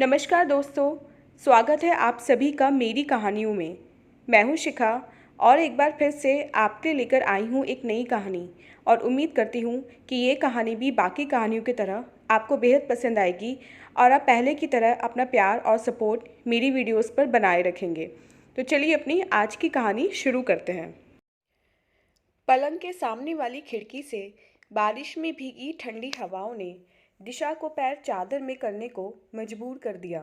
नमस्कार दोस्तों, स्वागत है आप सभी का मेरी कहानियों में। मैं हूं शिखा और एक बार फिर से आपके लेकर आई हूं एक नई कहानी और उम्मीद करती हूं कि ये कहानी भी बाकी कहानियों की तरह आपको बेहद पसंद आएगी और आप पहले की तरह अपना प्यार और सपोर्ट मेरी वीडियोस पर बनाए रखेंगे। तो चलिए अपनी आज की कहानी शुरू करते हैं। पलंग के सामने वाली खिड़की से बारिश में भीगी ठंडी हवाओं ने दिशा को पैर चादर में करने को मजबूर कर दिया।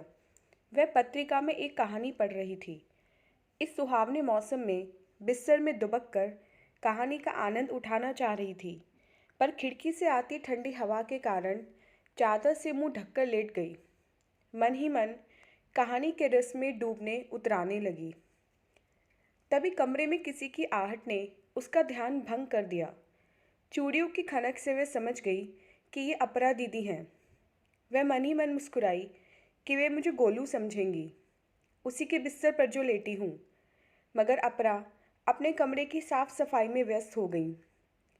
वह पत्रिका में एक कहानी पढ़ रही थी। इस सुहावने मौसम में बिस्तर में दुबक कर कहानी का आनंद उठाना चाह रही थी, पर खिड़की से आती ठंडी हवा के कारण चादर से मुंह ढककर लेट गई। मन ही मन कहानी के रस में डूबने उतराने लगी। तभी कमरे में किसी की आहट ने उसका ध्यान भंग कर दिया। चूड़ियों की खनक से वह समझ गई कि ये अपरा दीदी हैं। वह मन ही मन मुस्कुराई कि वे मुझे गोलू समझेंगी, उसी के बिस्तर पर जो लेटी हूँ। मगर अपरा अपने कमरे की साफ सफाई में व्यस्त हो गई।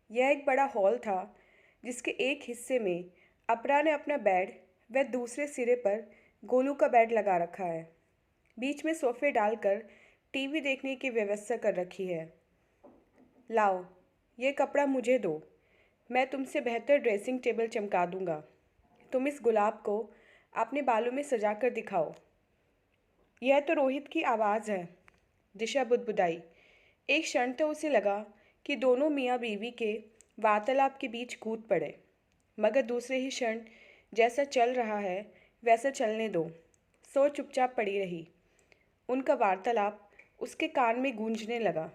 यह एक बड़ा हॉल था जिसके एक हिस्से में अपरा ने अपना बेड व दूसरे सिरे पर गोलू का बेड लगा रखा है। बीच में सोफे डालकर टीवी देखने की व्यवस्था कर रखी है। लाओ, ये कपड़ा मुझे दो, मैं तुमसे बेहतर ड्रेसिंग टेबल चमका दूंगा। तुम इस गुलाब को अपने बालों में सजा कर दिखाओ। यह तो रोहित की आवाज़ है, दिशा बुदबुदाई। एक क्षण तो उसे लगा कि दोनों मियाँ बीवी के वार्तालाप के बीच कूद पड़े, मगर दूसरे ही क्षण जैसा चल रहा है वैसा चलने दो, सो चुपचाप पड़ी रही। उनका वार्तालाप उसके कान में गूंजने लगा।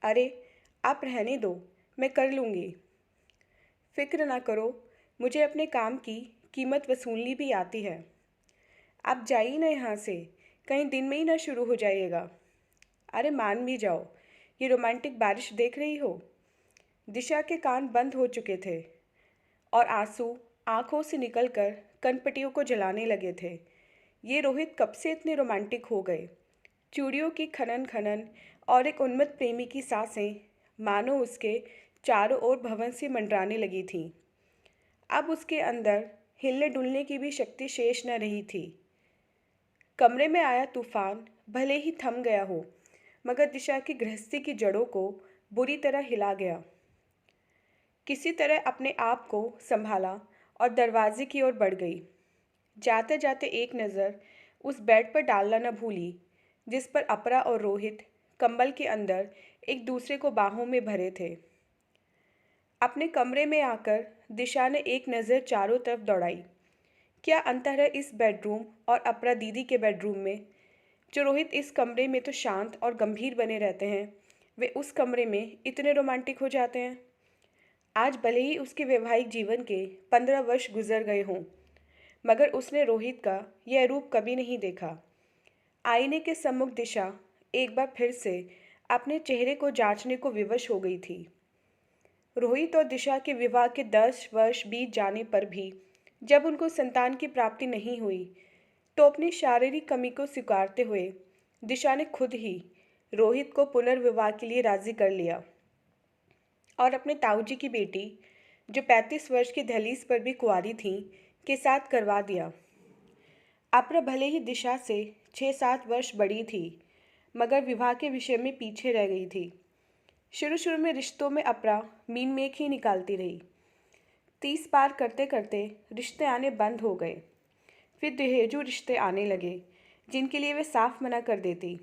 अरे आप रहने दो, मैं कर लूँगी। फिक्र ना करो, मुझे अपने काम की कीमत वसूलनी भी आती है। आप जाइए ना यहाँ से, कहीं दिन में ही ना शुरू हो जाइएगा। अरे मान भी जाओ, ये रोमांटिक बारिश देख रही हो। दिशा के कान बंद हो चुके थे और आंसू आंखों से निकलकर कनपटियों को जलाने लगे थे। ये रोहित कब से इतने रोमांटिक हो गए। चूड़ियों की खनन खनन और एक उन्मत्त प्रेमी की सांसें मानो उसके चारों ओर भवन से मंडराने लगी थीं। अब उसके अंदर हिलने डुलने की भी शक्ति शेष न रही थी। कमरे में आया तूफान भले ही थम गया हो, मगर दिशा की गृहस्थी की जड़ों को बुरी तरह हिला गया। किसी तरह अपने आप को संभाला और दरवाजे की ओर बढ़ गई। जाते जाते एक नज़र उस बेड पर डालना न भूली जिस पर अपरा और रोहित कंबल के अंदर एक दूसरे को बाहों में भरे थे। अपने कमरे में आकर दिशा ने एक नज़र चारों तरफ दौड़ाई। क्या अंतर है इस बेडरूम और अपरा दीदी के बेडरूम में। जो रोहित इस कमरे में तो शांत और गंभीर बने रहते हैं, वे उस कमरे में इतने रोमांटिक हो जाते हैं। आज भले ही उसके वैवाहिक जीवन के 15 वर्ष गुजर गए हों, मगर उसने रोहित का यह रूप कभी नहीं देखा। आईने के सम्मुख दिशा एक बार फिर से अपने चेहरे को जांचने को विवश हो गई थी। रोहित और दिशा के विवाह के 10 वर्ष बीत जाने पर भी जब उनको संतान की प्राप्ति नहीं हुई, तो अपनी शारीरिक कमी को स्वीकारते हुए दिशा ने खुद ही रोहित को पुनर्विवाह के लिए राजी कर लिया और अपने ताऊजी की बेटी, जो 35 वर्ष की दहलीज पर भी कुंवारी थी, के साथ करवा दिया। अपरा भले ही दिशा से 6-7 वर्ष बड़ी थी, मगर विवाह के विषय में पीछे रह गई थी। शुरू शुरू में रिश्तों में अपरा मीन मेख ही निकालती रही। 30 पार करते करते रिश्ते आने बंद हो गए। फिर दहेजू रिश्ते आने लगे, जिनके लिए वे साफ मना कर देती।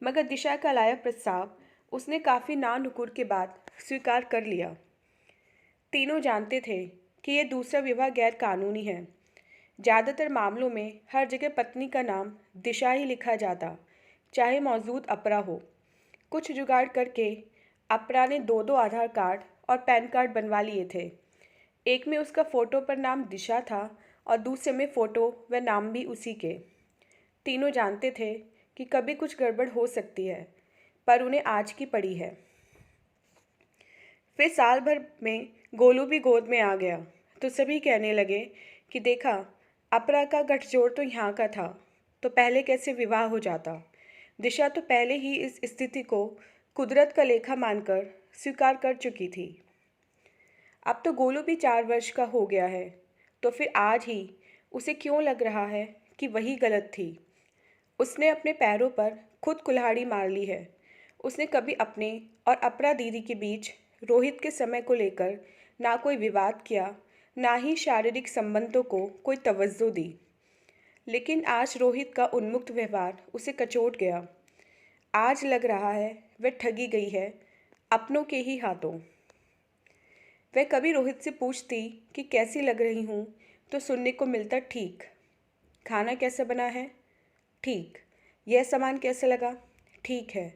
मगर दिशा का लाया प्रस्ताव उसने काफ़ी ना नुकुर के बाद स्वीकार कर लिया। तीनों जानते थे कि यह दूसरा विवाह गैर कानूनी है। ज़्यादातर मामलों में हर जगह पत्नी का नाम दिशा ही लिखा जाता, चाहे मौजूद अपरा हो। कुछ जुगाड़ करके अपरा ने 2-2 आधार कार्ड और पैन कार्ड बनवा लिए थे। एक में उसका फ़ोटो पर नाम दिशा था और दूसरे में फ़ोटो व नाम भी उसी के। तीनों जानते थे कि कभी कुछ गड़बड़ हो सकती है, पर उन्हें आज की पड़ी है। फिर साल भर में गोलू भी गोद में आ गया, तो सभी कहने लगे कि देखा, अपरा का गठजोड़ तो यहाँ का था, तो पहले कैसे विवाह हो जाता। दिशा तो पहले ही इस स्थिति को कुदरत का लेखा मानकर स्वीकार कर चुकी थी। अब तो गोलू भी 4 वर्ष का हो गया है, तो फिर आज ही उसे क्यों लग रहा है कि वही गलत थी। उसने अपने पैरों पर खुद कुल्हाड़ी मार ली है। उसने कभी अपने और अपरा दीदी के बीच रोहित के समय को लेकर ना कोई विवाद किया, ना ही शारीरिक संबंधों को कोई तवज्जो दी। लेकिन आज रोहित का उन्मुक्त व्यवहार उसे कचोट गया। आज लग रहा है वह ठगी गई है अपनों के ही हाथों। वह कभी रोहित से पूछती कि कैसी लग रही हूँ तो सुनने को मिलता ठीक। खाना कैसा बना है? ठीक। यह सामान कैसा लगा? ठीक है।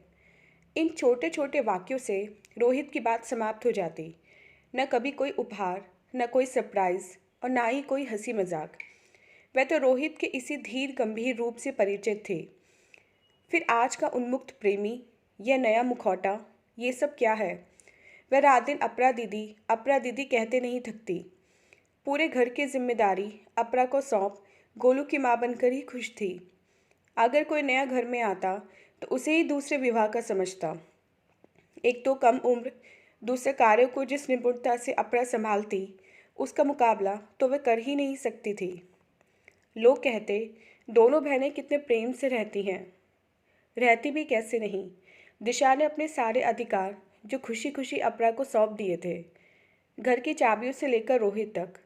इन छोटे छोटे वाक्यों से रोहित की बात समाप्त हो जाती। न कभी कोई उपहार, न कोई सरप्राइज और ना ही कोई हंसी मजाक। वह तो रोहित के इसी धीर गंभीर रूप से परिचित थे। फिर आज का उन्मुक्त प्रेमी, यह नया मुखौटा, ये सब क्या है? वह रात दिन अपरा दीदी कहते नहीं थकती। पूरे घर की जिम्मेदारी अपरा को सौंप गोलू की माँ बनकर ही खुश थी। अगर कोई नया घर में आता तो उसे ही दूसरे विवाह का समझता। एक तो कम उम्र, दूसरे कार्यों को जिस निपुणता से अपरा संभालती, उसका मुकाबला तो वह कर ही नहीं सकती थी। लोग कहते दोनों बहनें कितने प्रेम से रहती हैं। रहती भी कैसे नहीं। दिशा ने अपने सारे अधिकार जो खुशी खुशी अपरा को सौंप दिए थे, घर की चाबियों से लेकर रोहित तक।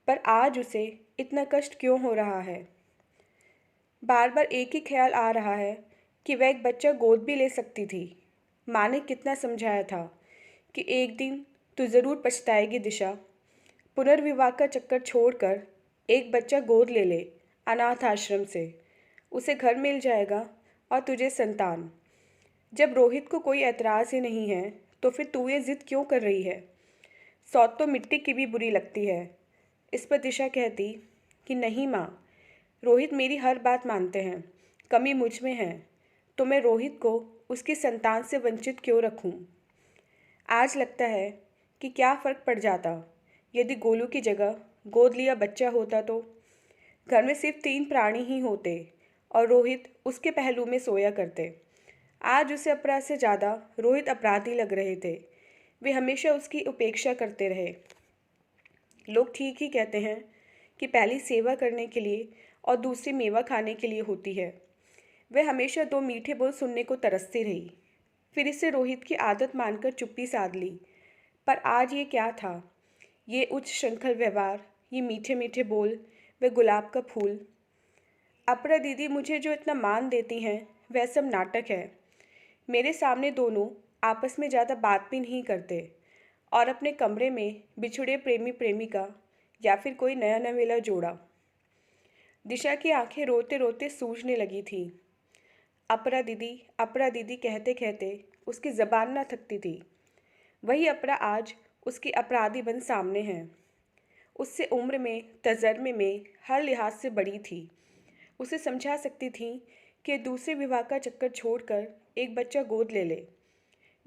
पर आज उसे इतना कष्ट क्यों हो रहा है? बार बार एक ही ख्याल आ रहा है कि वह एक बच्चा गोद भी ले सकती थी। माँ ने कितना समझाया था कि एक दिन तू ज़रूर पछताएगी दिशा। पुनर्विवाह का चक्कर छोड़कर एक बच्चा गोद ले ले अनाथ आश्रम से। उसे घर मिल जाएगा और तुझे संतान। जब रोहित को कोई एतराज़ ही नहीं है तो फिर तू ये ज़िद क्यों कर रही है? सौत तो मिट्टी की भी बुरी लगती है। इस पर दिशा कहती कि नहीं माँ, रोहित मेरी हर बात मानते हैं। कमी मुझ में है तो मैं रोहित को उसकी संतान से वंचित क्यों रखूं? आज लगता है कि क्या फ़र्क पड़ जाता यदि गोलू की जगह गोद लिया बच्चा होता तो। घर में सिर्फ 3 प्राणी ही होते और रोहित उसके पहलू में सोया करते। आज उसे अपराध से ज़्यादा रोहित अपराधी लग रहे थे। वे हमेशा उसकी उपेक्षा करते रहे। लोग ठीक ही कहते हैं कि पहली सेवा करने के लिए और दूसरी मेवा खाने के लिए होती है। वह हमेशा 2 मीठे बोल सुनने को तरसती रही। फिर इसे रोहित की आदत मानकर चुप्पी साध ली। पर आज ये क्या था? ये उच्च श्रृंखल व्यवहार, ये मीठे मीठे बोल, वह गुलाब का फूल। अपरा दीदी मुझे जो इतना मान देती हैं वह सब नाटक है। मेरे सामने दोनों आपस में ज़्यादा बात भी नहीं करते और अपने कमरे में बिछुड़े प्रेमी प्रेमिका या फिर कोई नया नवेला जोड़ा। दिशा की आंखें रोते रोते सूजने लगी थी। अपरा दीदी कहते कहते उसकी ज़बान ना थकती थी। वही अपरा आज उसकी अपराधी बन सामने है। उससे उम्र में, तजर्मे में हर लिहाज से बड़ी थी। उसे समझा सकती थी कि दूसरे विवाह का चक्कर छोड़कर एक बच्चा गोद ले ले।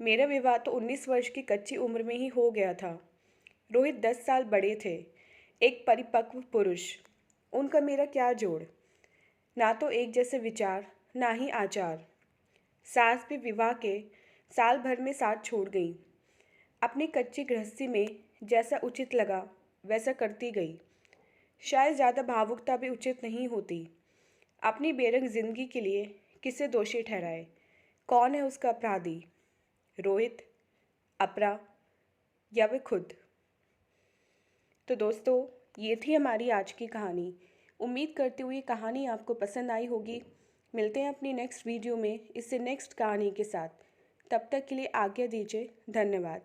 मेरा विवाह तो 19 वर्ष की कच्ची उम्र में ही हो गया था। रोहित 10 साल बड़े थे, एक परिपक्व पुरुष। उनका मेरा क्या जोड़? ना तो एक जैसे विचार, ना ही आचार। सास भी विवाह के साल भर में साथ छोड़ गई। अपनी कच्ची गृहस्थी में जैसा उचित लगा वैसा करती गई। शायद ज़्यादा भावुकता भी उचित नहीं होती। अपनी बेरंग जिंदगी के लिए किसे दोषी ठहराए? कौन है उसका अपराधी? रोहित, अपरा या वे खुद? तो दोस्तों, ये थी हमारी आज की कहानी। उम्मीद करती हुई कहानी आपको पसंद आई होगी। मिलते हैं अपनी नेक्स्ट वीडियो में इससे नेक्स्ट कहानी के साथ। तब तक के लिए आज्ञा दीजिए। धन्यवाद।